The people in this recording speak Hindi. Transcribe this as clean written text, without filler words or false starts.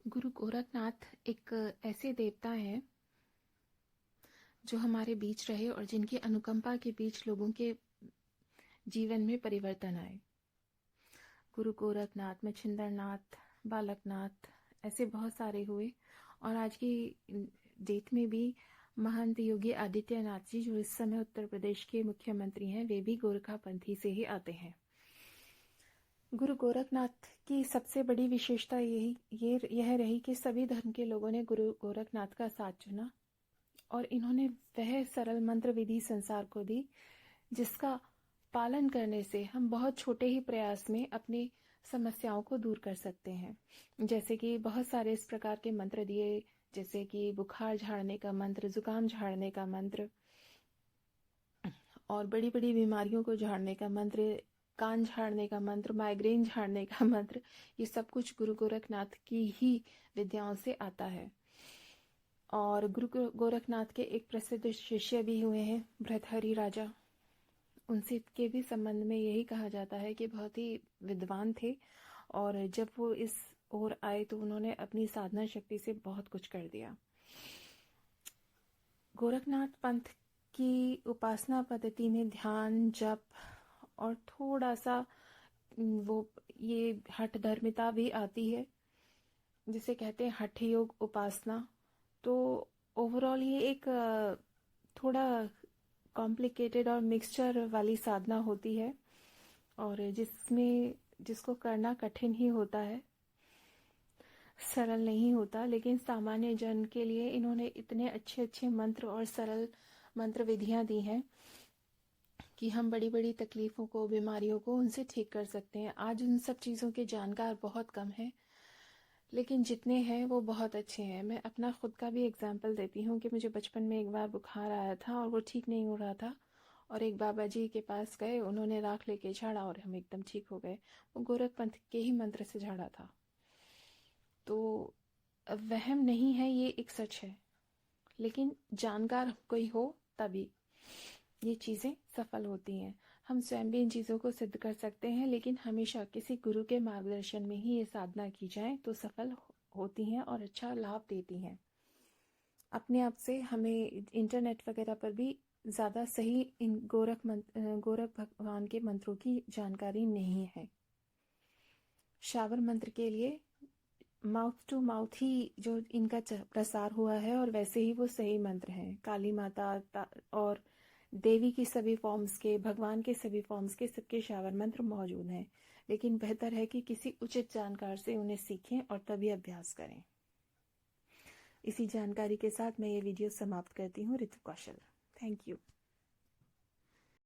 गुरु गोरखनाथ एक ऐसे देवता हैं जो हमारे बीच रहे और जिनकी अनुकंपा के बीच लोगों के जीवन में परिवर्तन आए। गुरु गोरखनाथ, मच्छिंद्रनाथ, बालकनाथ, ऐसे बहुत सारे हुए। और आज की डेट में भी महंत योगी आदित्यनाथ जी, जो इस समय उत्तर प्रदेश के मुख्यमंत्री हैं, वे भी गोरखापंथी से ही आते हैं। गुरु गोरखनाथ की सबसे बड़ी विशेषता यह रही कि सभी धर्म के लोगों ने गुरु गोरखनाथ का साथ चुना और इन्होंने वह सरल मंत्र विधि संसार को दी जिसका पालन करने से हम बहुत छोटे ही प्रयास में अपनी समस्याओं को दूर कर सकते हैं। जैसे कि बहुत सारे इस प्रकार के मंत्र दिए, जैसे कि बुखार झाड़ने का मंत्र, जुकाम झाड़ने का मंत्र और बड़ी बड़ी बीमारियों को झाड़ने का मंत्र, कान झाड़ने का मंत्र, माइग्रेन झाड़ने का मंत्र, ये सब कुछ गुरु गोरखनाथ की ही विद्याओं से आता है। और गुरु गोरखनाथ के एक प्रसिद्ध शिष्य भी हुए हैं, भृतहरि राजा। उनसे के भी संबंध में यही कहा जाता है कि बहुत ही विद्वान थे और जब वो इस ओर आए तो उन्होंने अपनी साधना शक्ति से बहुत कुछ कर दिया। गोरखनाथ पंथ की उपासना पद्धति में ध्यान, जप और थोड़ा सा ये हठ धर्मिता भी आती है, जिसे कहते हैं हठ योग उपासना। तो ओवरऑल ये एक थोड़ा कॉम्प्लिकेटेड और मिक्सचर वाली साधना होती है और जिसको करना कठिन ही होता है, सरल नहीं होता। लेकिन सामान्य जन के लिए इन्होंने इतने अच्छे अच्छे मंत्र और सरल मंत्र विधियां दी हैं कि हम बड़ी बड़ी तकलीफों को, बीमारियों को उनसे ठीक कर सकते हैं। आज उन सब चीज़ों के जानकार बहुत कम हैं, लेकिन जितने हैं वो बहुत अच्छे हैं। मैं अपना खुद का भी एग्जाम्पल देती हूँ कि मुझे बचपन में एक बार बुखार आया था और वो ठीक नहीं हो रहा था और एक बाबा जी के पास गए, उन्होंने राख लेके झाड़ा और हम एकदम ठीक हो गए। वो गोरख पंथ के ही मंत्र से झाड़ा था। तो वहम नहीं है, ये एक सच है, लेकिन जानकार कोई हो तभी ये चीज़ें सफल होती हैं। हम स्वयं भी इन चीज़ों को सिद्ध कर सकते हैं, लेकिन हमेशा किसी गुरु के मार्गदर्शन में ही ये साधना की जाए तो सफल होती हैं और अच्छा लाभ देती हैं। अपने आप से हमें इंटरनेट वगैरह पर भी ज़्यादा सही इन गोरख भगवान के मंत्रों की जानकारी नहीं है। शावर मंत्र के लिए माउथ टू माउथ ही जो इनका प्रसार हुआ है और वैसे ही वो सही मंत्र हैं। काली माता और देवी की सभी फॉर्म्स के, भगवान के सभी फॉर्म्स के सबके शावर मंत्र मौजूद हैं, लेकिन बेहतर है कि किसी उचित जानकार से उन्हें सीखें और तभी अभ्यास करें। इसी जानकारी के साथ मैं ये वीडियो समाप्त करती हूँ। ऋतु कौशल, थैंक यू।